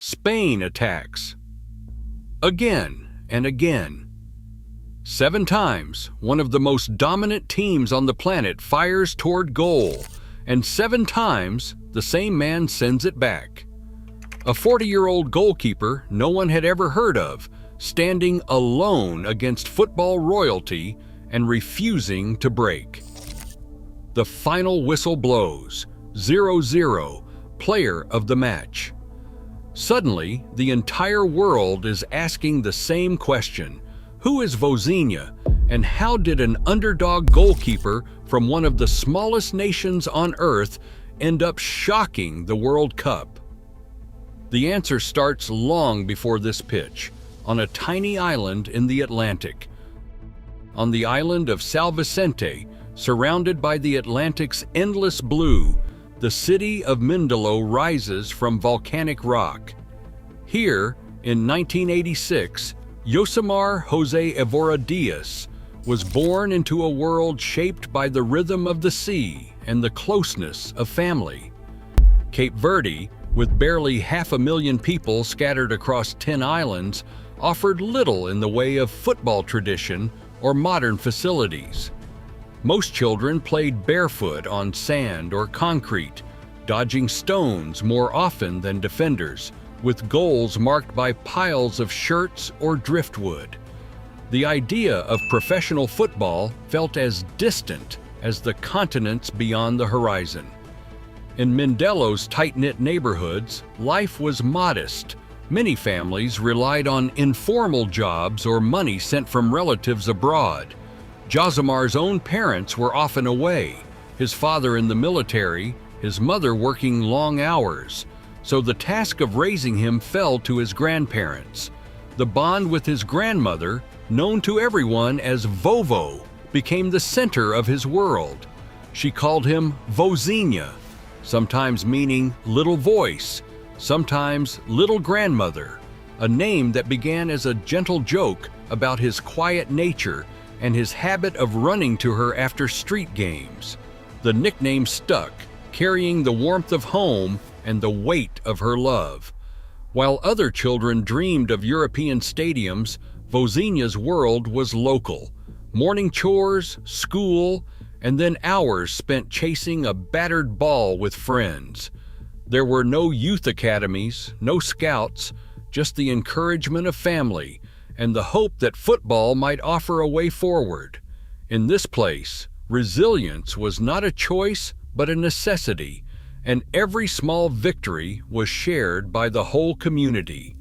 Spain attacks. Again and again. 7 times, one of the most dominant teams on the planet fires toward goal, and 7 times, the same man sends it back. A 40-year-old goalkeeper no one had ever heard of, standing alone against football royalty and refusing to break. The final whistle blows, 0-0, player of the match. Suddenly, the entire world is asking the same question: who is Vozinha, and how did an underdog goalkeeper from one of the smallest nations on earth end up shocking the World Cup? The answer starts long before this pitch, on a tiny island in the Atlantic. On the island of São Vicente, surrounded by the Atlantic's endless blue, the city of Mindelo rises from volcanic rock. Here, in 1986, Yosemar Jose Evora Diaz was born into a world shaped by the rhythm of the sea and the closeness of family. Cape Verde, with barely 500,000 people scattered across 10 islands, offered little in the way of football tradition or modern facilities. Most children played barefoot on sand or concrete, dodging stones more often than defenders, with goals marked by piles of shirts or driftwood. The idea of professional football felt as distant as the continents beyond the horizon. In Mindelo's tight-knit neighborhoods, life was modest. Many families relied on informal jobs or money sent from relatives abroad. Josemar's own parents were often away, his father in the military, his mother working long hours, so the task of raising him fell to his grandparents. The bond with his grandmother, known to everyone as Vovo, became the center of his world. She called him Vozinha, sometimes meaning little voice, sometimes little grandmother, a name that began as a gentle joke about his quiet nature and his habit of running to her after street games. The nickname stuck, carrying the warmth of home and the weight of her love. While other children dreamed of European stadiums, Vozinha's world was local. Morning chores, school, and then hours spent chasing a battered ball with friends. There were no youth academies, no scouts, just the encouragement of family and the hope that football might offer a way forward. In this place, resilience was not a choice but a necessity, and every small victory was shared by the whole community.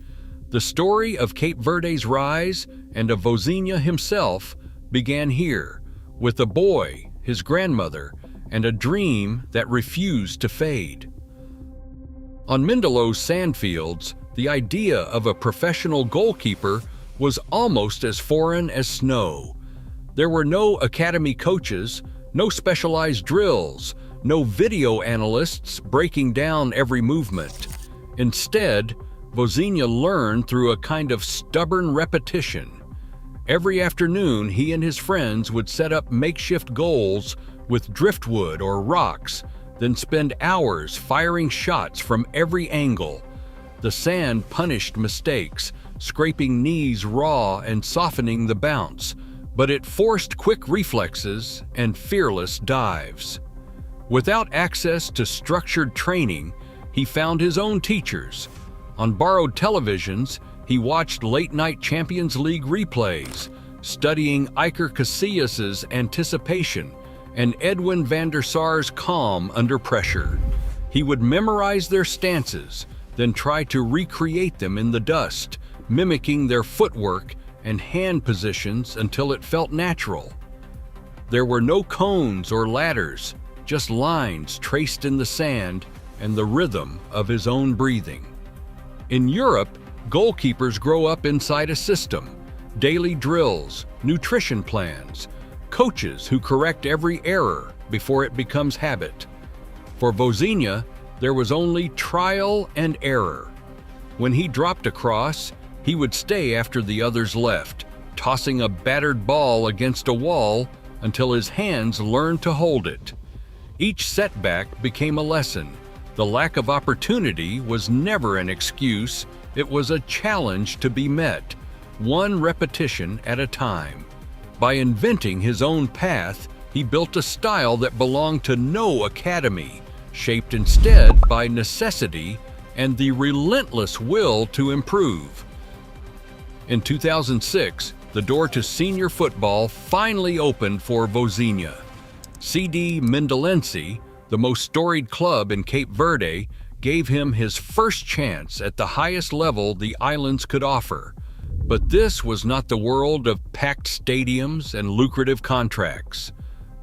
The story of Cape Verde's rise and of Vozinha himself began here, with a boy, his grandmother, and a dream that refused to fade. On Mindelo's sandfields, the idea of a professional goalkeeper was almost as foreign as snow. There were no academy coaches, no specialized drills, no video analysts breaking down every movement. Instead, Vozinha learned through a kind of stubborn repetition. Every afternoon, he and his friends would set up makeshift goals with driftwood or rocks, then spend hours firing shots from every angle. The sand punished mistakes, scraping knees raw and softening the bounce, but it forced quick reflexes and fearless dives. Without access to structured training, he found his own teachers. On borrowed televisions, he watched late-night Champions League replays, studying Iker Casillas' anticipation and Edwin van der Sar's calm under pressure. He would memorize their stances, then try to recreate them in the dust, mimicking their footwork and hand positions until it felt natural. There were no cones or ladders, just lines traced in the sand and the rhythm of his own breathing. In Europe, goalkeepers grow up inside a system: daily drills, nutrition plans, coaches who correct every error before it becomes habit. For Vozinha, there was only trial and error. When he dropped a cross, he would stay after the others left, tossing a battered ball against a wall until his hands learned to hold it. Each setback became a lesson, The lack of opportunity was never an excuse, it was a challenge to be met, one repetition at a time. By inventing his own path, he built a style that belonged to no academy, shaped instead by necessity and the relentless will to improve. In 2006, the door to senior football finally opened for Vozinha. CD Mendelense, the most storied club in Cape Verde, gave him his first chance at the highest level the islands could offer. But this was not the world of packed stadiums and lucrative contracts.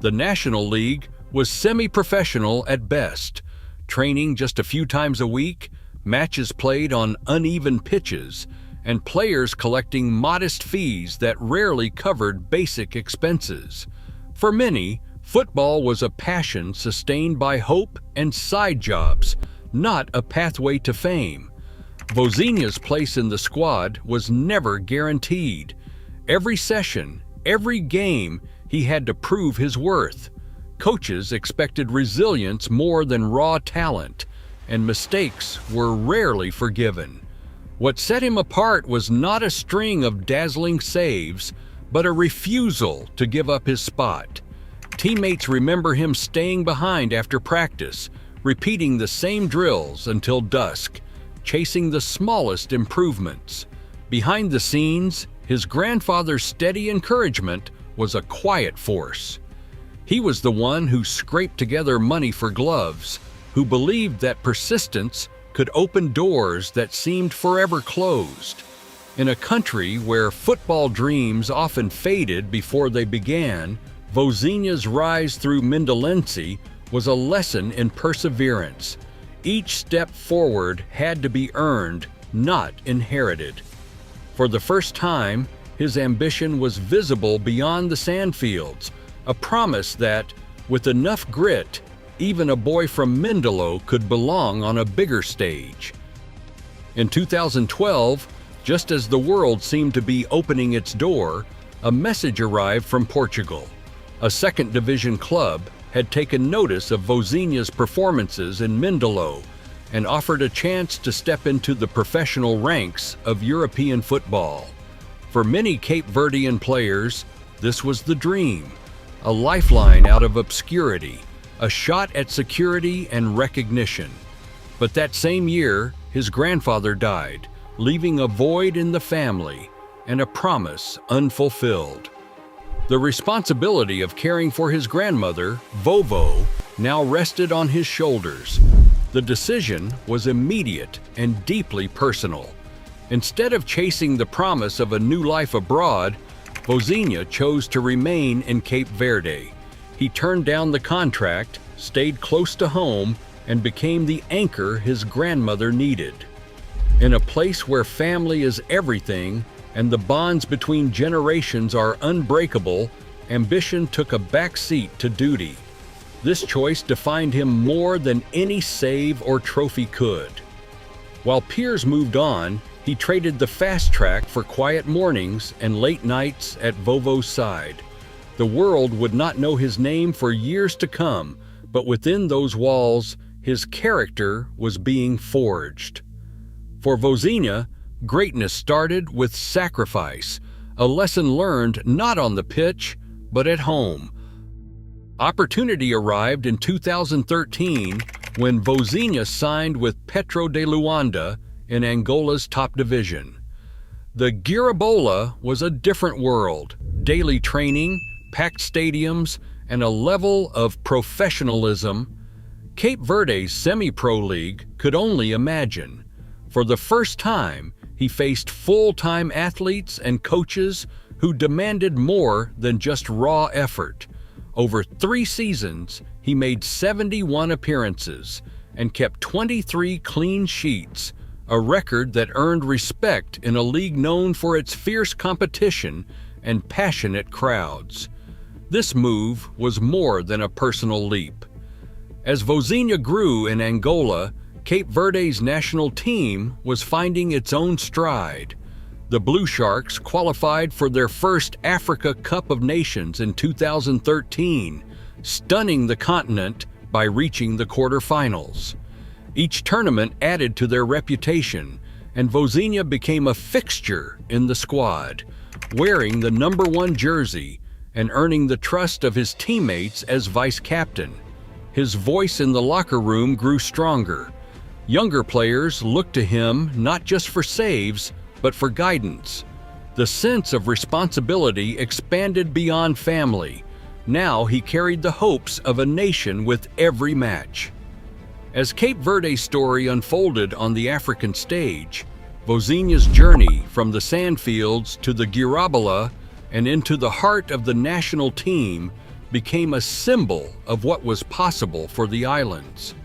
The National League was semi-professional at best, training just a few times a week, matches played on uneven pitches, and players collecting modest fees that rarely covered basic expenses. For many, football was a passion sustained by hope and side jobs, not a pathway to fame. Vozinha's place in the squad was never guaranteed. Every session, every game, he had to prove his worth. Coaches expected resilience more than raw talent, and mistakes were rarely forgiven. What set him apart was not a string of dazzling saves, but a refusal to give up his spot. Teammates remember him staying behind after practice, repeating the same drills until dusk, chasing the smallest improvements. Behind the scenes, his grandfather's steady encouragement was a quiet force. He was the one who scraped together money for gloves, who believed that persistence could open doors that seemed forever closed. In a country where football dreams often faded before they began, Vozinha's rise through Mendelense was a lesson in perseverance. Each step forward had to be earned, not inherited. For the first time, his ambition was visible beyond the sandfields, a promise that, with enough grit, even a boy from Mindelo could belong on a bigger stage. In 2012, just as the world seemed to be opening its door, a message arrived from Portugal. A second division club had taken notice of Vozinha's performances in Mindelo and offered a chance to step into the professional ranks of European football. For many Cape Verdean players, this was the dream, a lifeline out of obscurity, a shot at security and recognition. But that same year, his grandfather died, leaving a void in the family and a promise unfulfilled. The responsibility of caring for his grandmother, Vovo, now rested on his shoulders. The decision was immediate and deeply personal. Instead of chasing the promise of a new life abroad, Vozinha chose to remain in Cape Verde. He turned down the contract, stayed close to home, and became the anchor his grandmother needed. In a place where family is everything and the bonds between generations are unbreakable, ambition took a back seat to duty. This choice defined him more than any save or trophy could. While peers moved on, he traded the fast track for quiet mornings and late nights at Vovo's side. The world would not know his name for years to come, but within those walls, his character was being forged. For Vozinha, greatness started with sacrifice, a lesson learned not on the pitch, but at home. Opportunity arrived in 2013 when Vozinha signed with Petro de Luanda in Angola's top division. The Girabola was a different world, daily training, packed stadiums, and a level of professionalism Cape Verde's semi-pro league could only imagine. For the first time, he faced full-time athletes and coaches who demanded more than just raw effort. Over 3 seasons, he made 71 appearances and kept 23 clean sheets, a record that earned respect in a league known for its fierce competition and passionate crowds. This move was more than a personal leap. As Vozinha grew in Angola, Cape Verde's national team was finding its own stride. The Blue Sharks qualified for their first Africa Cup of Nations in 2013, stunning the continent by reaching the quarterfinals. Each tournament added to their reputation, and Vozinha became a fixture in the squad, wearing the #1 jersey and earning the trust of his teammates as vice-captain. His voice in the locker room grew stronger. Younger players looked to him not just for saves, but for guidance. The sense of responsibility expanded beyond family. Now he carried the hopes of a nation with every match. As Cape Verde's story unfolded on the African stage, Vozinha's journey from the sandfields to the Girabola and into the heart of the national team became a symbol of what was possible for the islands.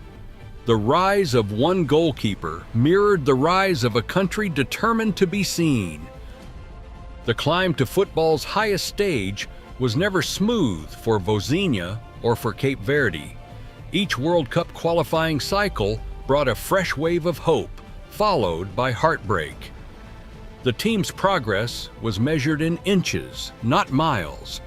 The rise of one goalkeeper mirrored the rise of a country determined to be seen. The climb to football's highest stage was never smooth for Vozinha or for Cape Verde. Each World Cup qualifying cycle brought a fresh wave of hope, followed by heartbreak. The team's progress was measured in inches, not miles.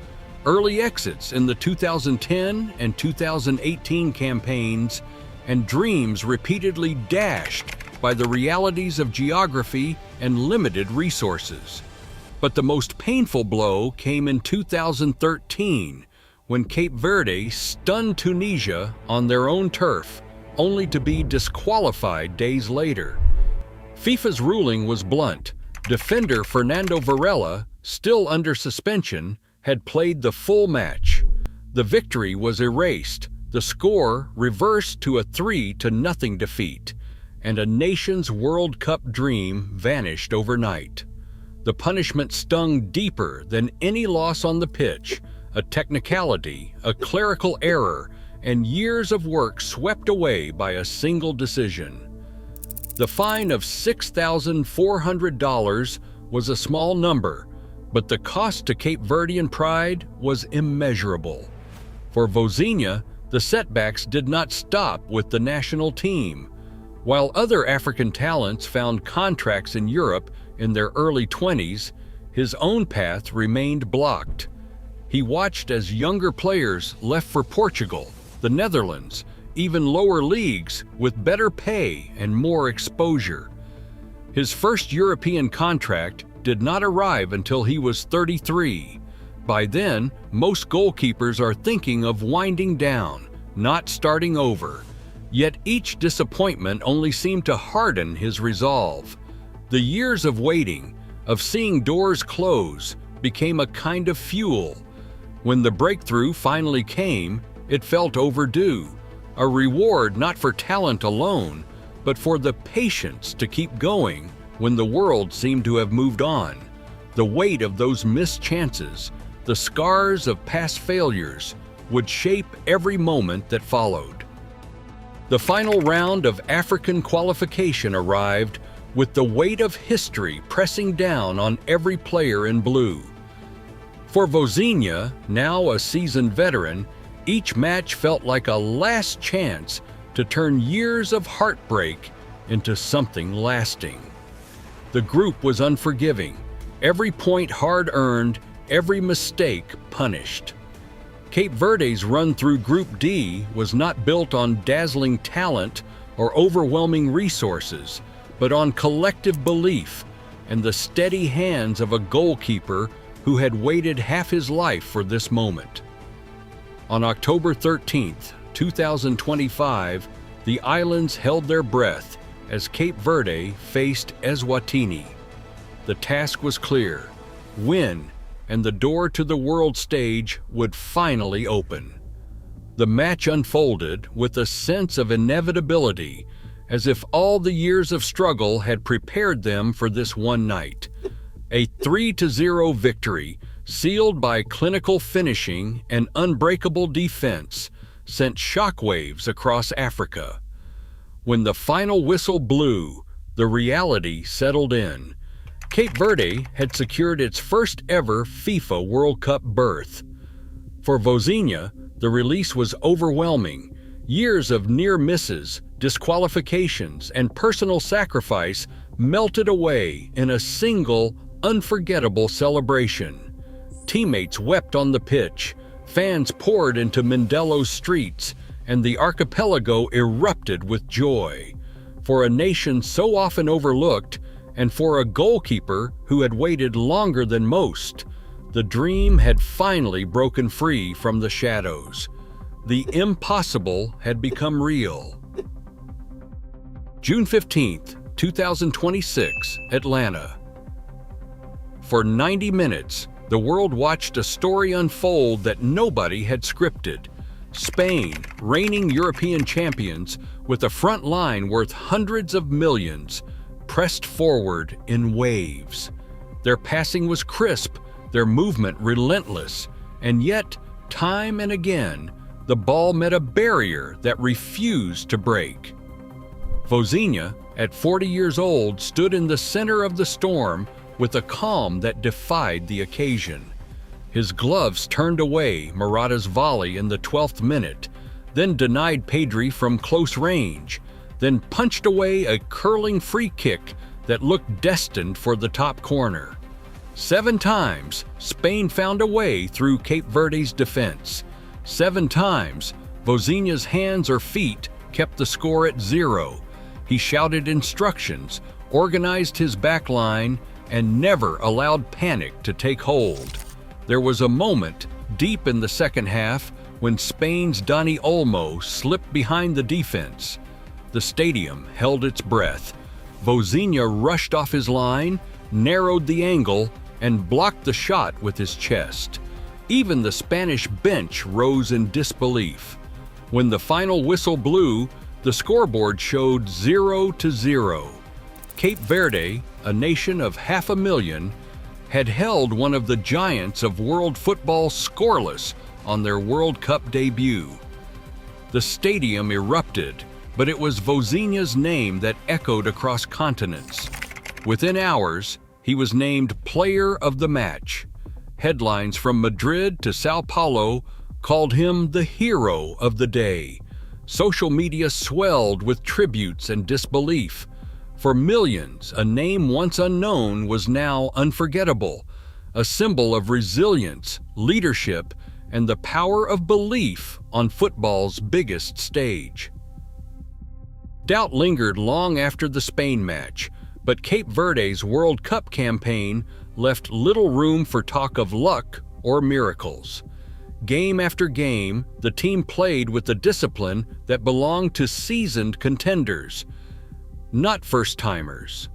Early exits in the 2010 and 2018 campaigns, and dreams repeatedly dashed by the realities of geography and limited resources. But the most painful blow came in 2013, when Cape Verde stunned Tunisia on their own turf, only to be disqualified days later. FIFA's ruling was blunt. Defender Fernando Varela, still under suspension, had played the full match. The victory was erased, the score reversed to a 3-0 defeat, and a nation's World Cup dream vanished overnight. The punishment stung deeper than any loss on the pitch, a technicality, a clerical error, and years of work swept away by a single decision. The fine of $6,400 was a small number, but the cost to Cape Verdean pride was immeasurable. For Vozinha, the setbacks did not stop with the national team. While other African talents found contracts in Europe in their early 20s, his own path remained blocked. He watched as younger players left for Portugal, the Netherlands, even lower leagues with better pay and more exposure. His first European contract did not arrive until he was 33. By then, most goalkeepers are thinking of winding down, not starting over. Yet each disappointment only seemed to harden his resolve. The years of waiting, of seeing doors close, became a kind of fuel. When the breakthrough finally came, it felt overdue. A reward not for talent alone, but for the patience to keep going when the world seemed to have moved on. The weight of those missed chances, the scars of past failures, would shape every moment that followed. The final round of African qualification arrived with the weight of history pressing down on every player in blue. For Vozinha, now a seasoned veteran, each match felt like a last chance to turn years of heartbreak into something lasting. The group was unforgiving, every point hard-earned, every mistake punished. Cape Verde's run through Group D was not built on dazzling talent or overwhelming resources, but on collective belief and the steady hands of a goalkeeper who had waited half his life for this moment. On October 13, 2025, the islands held their breath as Cape Verde faced Eswatini. The task was clear: win, and the door to the world stage would finally open. The match unfolded with a sense of inevitability, as if all the years of struggle had prepared them for this one night. A 3-0 victory, sealed by clinical finishing and unbreakable defense, sent shockwaves across Africa. When the final whistle blew, the reality settled in. Cape Verde had secured its first ever FIFA World Cup berth. For Vozinha, the release was overwhelming. Years of near misses, disqualifications, and personal sacrifice melted away in a single, unforgettable celebration. Teammates wept on the pitch, fans poured into Mandelo's streets, and the archipelago erupted with joy. For a nation so often overlooked, and for a goalkeeper who had waited longer than most, the dream had finally broken free from the shadows. The impossible had become real. June 15th, 2026, Atlanta. For 90 minutes, the world watched a story unfold that nobody had scripted. Spain, reigning European champions, with a front line worth hundreds of millions, pressed forward in waves. Their passing was crisp, their movement relentless, and yet, time and again, the ball met a barrier that refused to break. Vozinha, at 40 years old, stood in the center of the storm with a calm that defied the occasion. His gloves turned away Morata's volley in the 12th minute, then denied Pedri from close range, then punched away a curling free kick that looked destined for the top corner. 7 times, Spain found a way through Cape Verde's defense. 7 times, Vozinha's hands or feet kept the score at 0. He shouted instructions, organized his back line, and never allowed panic to take hold. There was a moment, deep in the second half, when Spain's Dani Olmo slipped behind the defense. The stadium held its breath. Vozinha rushed off his line, narrowed the angle, and blocked the shot with his chest. Even the Spanish bench rose in disbelief. When the final whistle blew, the scoreboard showed 0-0. Cape Verde, a nation of 500,000, had held one of the giants of world football scoreless on their World Cup debut. The stadium erupted, but it was Vozinha's name that echoed across continents. Within hours, he was named Player of the Match. Headlines from Madrid to Sao Paulo called him the hero of the day. Social media swelled with tributes and disbelief. For millions, a name once unknown was now unforgettable, a symbol of resilience, leadership, and the power of belief on football's biggest stage. Doubt lingered long after the Spain match, but Cape Verde's World Cup campaign left little room for talk of luck or miracles. Game after game, the team played with the discipline that belonged to seasoned contenders, not first-timers.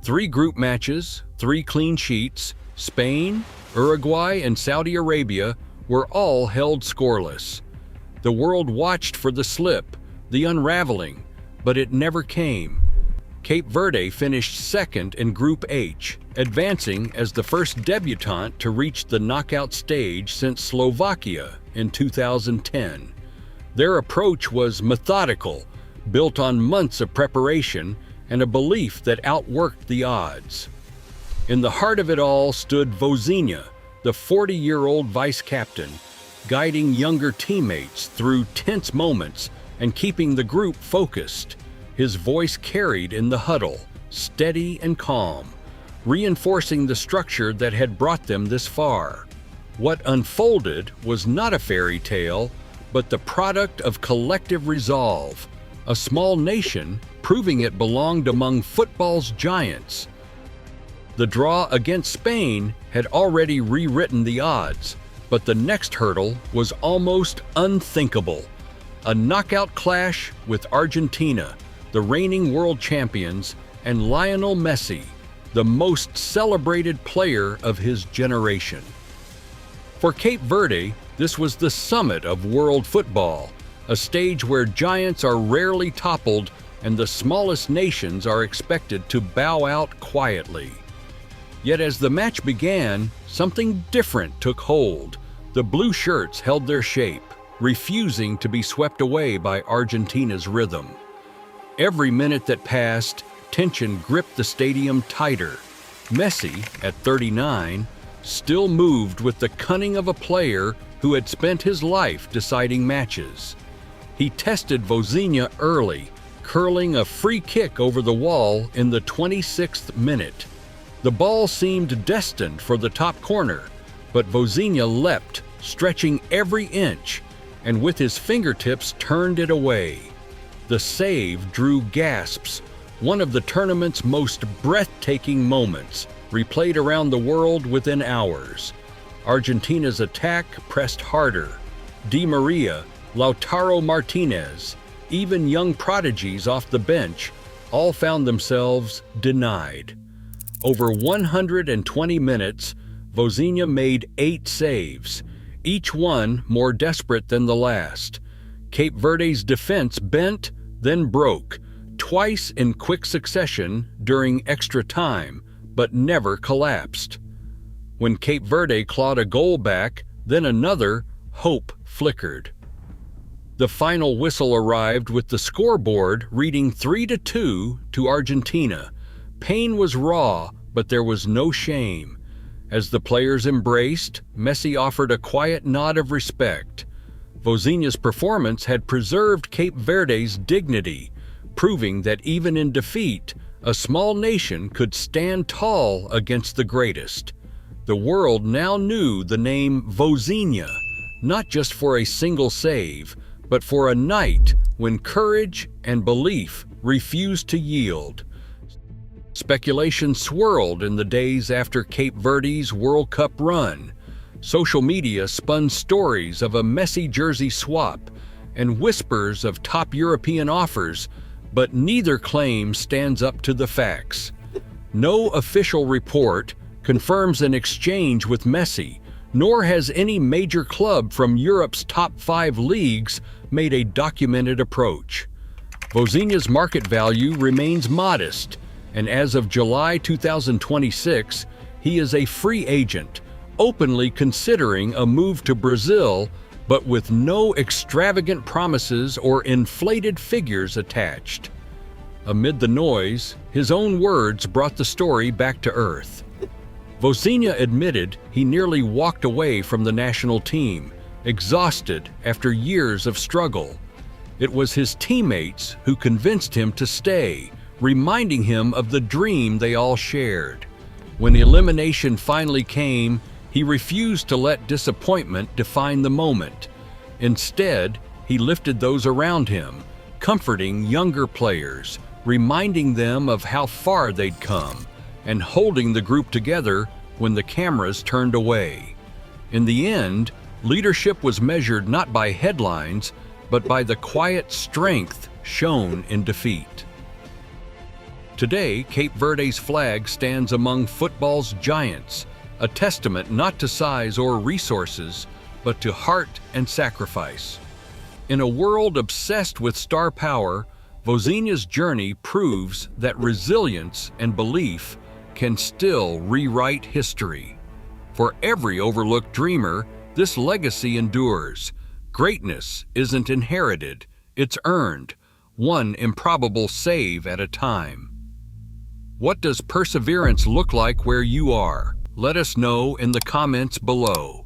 3 group matches, 3 clean sheets, Spain, Uruguay, and Saudi Arabia were all held scoreless. The world watched for the slip, the unraveling, but it never came. Cape Verde finished second in Group H, advancing as the first debutante to reach the knockout stage since Slovakia in 2010. Their approach was methodical, built on months of preparation and a belief that outworked the odds. In the heart of it all stood Vozinha, the 40-year-old vice-captain, guiding younger teammates through tense moments and keeping the group focused. His voice carried in the huddle, steady and calm, reinforcing the structure that had brought them this far. What unfolded was not a fairy tale, but the product of collective resolve, a small nation proving it belonged among football's giants. The draw against Spain had already rewritten the odds, but the next hurdle was almost unthinkable. A knockout clash with Argentina, the reigning world champions, and Lionel Messi, the most celebrated player of his generation. For Cape Verde, this was the summit of world football, a stage where giants are rarely toppled and the smallest nations are expected to bow out quietly. Yet as the match began, something different took hold. The blue shirts held their shape, refusing to be swept away by Argentina's rhythm. Every minute that passed, tension gripped the stadium tighter. Messi, at 39, still moved with the cunning of a player who had spent his life deciding matches. He tested Vozinha early, curling a free kick over the wall in the 26th minute. The ball seemed destined for the top corner, but Vozinha leapt, stretching every inch. and with his fingertips turned it away. The save drew gasps, one of the tournament's most breathtaking moments, replayed around the world within hours. Argentina's attack pressed harder. Di Maria, Lautaro Martinez, even young prodigies off the bench, all found themselves denied. Over 120 minutes, Vozinha made 8 saves, each one more desperate than the last. Cape Verde's defense bent, then broke, twice in quick succession during extra time, but never collapsed. When Cape Verde clawed a goal back, then another, hope flickered. The final whistle arrived with the scoreboard reading 3-2 to Argentina. Pain was raw, but there was no shame. As the players embraced, Messi offered a quiet nod of respect. Vozinha's performance had preserved Cape Verde's dignity, proving that even in defeat, a small nation could stand tall against the greatest. The world now knew the name Vozinha, not just for a single save, but for a night when courage and belief refused to yield. Speculation swirled in the days after Cape Verde's World Cup run. Social media spun stories of a Messi jersey swap and whispers of top European offers, but neither claim stands up to the facts. No official report confirms an exchange with Messi, nor has any major club from Europe's top 5 leagues made a documented approach. Vozinha's market value remains modest, and as of July 2026, he is a free agent, openly considering a move to Brazil, but with no extravagant promises or inflated figures attached. Amid the noise, his own words brought the story back to earth. Vozinha admitted he nearly walked away from the national team, exhausted after years of struggle. It was his teammates who convinced him to stay, reminding him of the dream they all shared. When elimination finally came, he refused to let disappointment define the moment. Instead, he lifted those around him, comforting younger players, reminding them of how far they'd come, and holding the group together when the cameras turned away. In the end, leadership was measured not by headlines, but by the quiet strength shown in defeat. Today, Cape Verde's flag stands among football's giants, a testament not to size or resources, but to heart and sacrifice. In a world obsessed with star power, Vozinha's journey proves that resilience and belief can still rewrite history. For every overlooked dreamer, this legacy endures. Greatness isn't inherited, it's earned, one improbable save at a time. What does perseverance look like where you are? Let us know in the comments below.